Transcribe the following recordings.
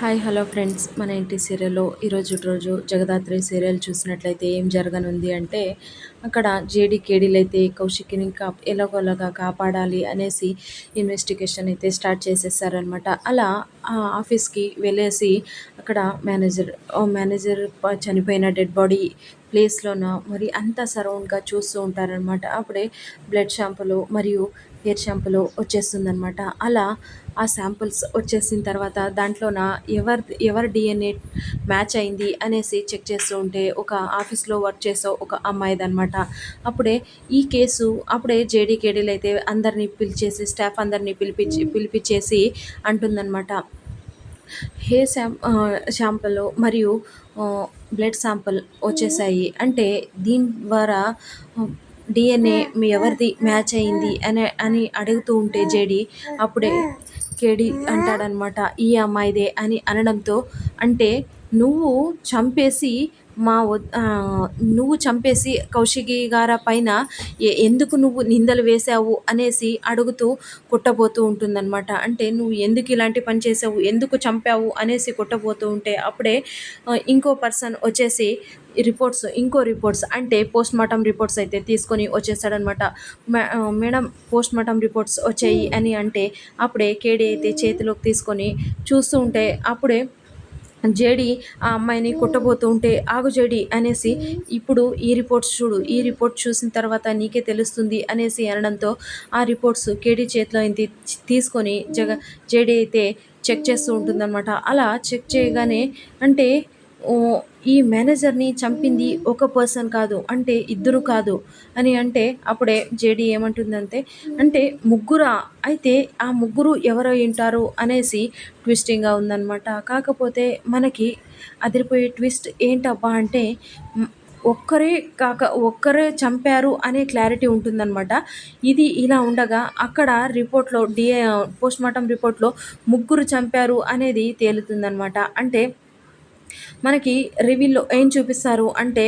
Hi hello friends, మన ఇంటి సీరియల్లో రోజు జగదాత్రి సీరియల్ చూసినట్లయితే ఏం జరగనుంది అంటే, అక్కడ జేడి కేడీలు అయితే కౌశిక్ని ఎలాగోలాగా కాపాడాలి అనేసి ఇన్వెస్టిగేషన్ అయితే స్టార్ట్ చేసేసారనమాట. అలా ఆ ఆఫీస్కి వెళ్ళేసి అక్కడ మేనేజర్ చనిపోయిన డెడ్ బాడీ ప్లేస్లోన మరి అంతా సరౌండ్గా చూస్తూ ఉంటారనమాట. అప్పుడే బ్లడ్ షాంపులు మరియు హెయిర్ షాంపులు వచ్చేస్తుందనమాట. అలా ఆ శాంపుల్స్ వచ్చేసిన తర్వాత దాంట్లోన ఎవరి డిఎన్ఏ మ్యాచ్ అయింది అనేసి చెక్ చేస్తూ ఉంటే ఒక ఆఫీస్లో వర్క్ చేసే ఒక అమ్మాయిదనమాట. అప్పుడే ఈ కేసు అప్పుడే జేడీకేడీలు అయితే అందరినీ పిలిచేసి స్టాఫ్ అందరినీ పిలిపించేసి అంటుందన్నమాట. హెయిర్ షాంపుల్ మరియు బ్లడ్ శాంపుల్ వచ్చేసాయి అంటే దీని ద్వారా డిఎన్ఏ మీ ఎవరిది మ్యాచ్ అయింది అని అడుగుతూ ఉంటే జేడి అప్పుడే కేడి అంటాడనమాట, ఈ అమ్మాయిదే అని అనడంతో, అంటే నువ్వు చంపేసి నువ్వు చంపేసి కౌశికి గారి పైన ఎందుకు నువ్వు నిందలు వేశావు అనేసి అడుగుతూ కుట్టబోతూ ఉంటుందన్నమాట. అంటే నువ్వు ఎందుకు ఇలాంటి పని చేసావు, ఎందుకు చంపావు అనేసి కుట్టబోతూ ఉంటే అప్పుడే ఇంకో పర్సన్ వచ్చేసి ఇంకో రిపోర్ట్స్ అంటే పోస్ట్ మార్టం రిపోర్ట్స్ అయితే తీసుకొని వచ్చేసాడనమాట. మేడం పోస్ట్ మార్టం రిపోర్ట్స్ వచ్చాయి అని అంటే అప్పుడే కేడీ అయితే చేతిలోకి తీసుకొని చూస్తూ ఉంటే అప్పుడే జేడి ఆ అమ్మాయిని కొట్టబోతూ ఉంటే, ఆగు జేడి అనేసి, ఇప్పుడు ఈ రిపోర్ట్స్ చూడు, ఈ రిపోర్ట్ చూసిన తర్వాత నీకే తెలుస్తుంది అనేసి అనడంతో ఆ రిపోర్ట్స్ కేడీ చేతిలో తీసుకొని జేడి అయితే చెక్ చేస్తూ ఉంటుందన్నమాట. అలా చెక్ చేయగానే అంటే ఈ మేనేజర్ని చంపింది ఒక పర్సన్ కాదు, అంటే ఇద్దరు కాదు అని అంటే అప్పుడే జేడి ఏమంటుందంటే, అంటే ముగ్గురా, అయితే ఆ ముగ్గురు ఎవరో ఉంటారు అనేసి ట్విస్టింగ్గా ఉందన్నమాట. కాకపోతే మనకి అదిరిపోయే ట్విస్ట్ ఏంటబ్బా అంటే ఒక్కరే చంపారు అనే క్లారిటీ ఉంటుందన్నమాట. ఇది ఇలా ఉండగా అక్కడ రిపోర్ట్లో పోస్ట్ మార్టం రిపోర్ట్లో ముగ్గురు చంపారు అనేది తేలుతుందన్నమాట. అంటే మనకి రివీల్లో ఏం చూపిస్తారు అంటే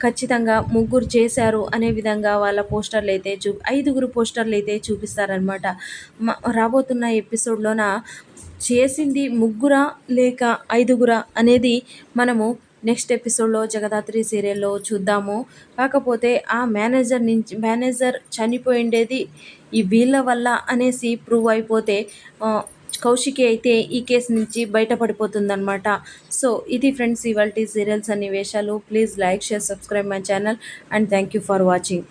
ఖచ్చితంగా ముగ్గురు చేశారు అనే విధంగా వాళ్ళ పోస్టర్లు అయితే 5గురు పోస్టర్లు అయితే చూపిస్తారనమాట. రాబోతున్న ఎపిసోడ్లోన చేసింది ముగ్గురా లేక 5గురా అనేది మనము నెక్స్ట్ ఎపిసోడ్లో జగదాత్రి సీరియల్లో చూద్దాము. కాకపోతే ఆ మేనేజర్ చనిపోయిండేది ఈ వీళ్ళ వల్ల అనేసి ప్రూవ్ అయిపోతే కౌశికి అయితే ఈ కేసు నుంచి బయటపడిపోతుందన్నమాట. సో ఇది ఫ్రెండ్స్ ఇవాల్టి సీరియల్స్ అన్ని వేషాలు. Please like, share, subscribe my channel and thank you for watching.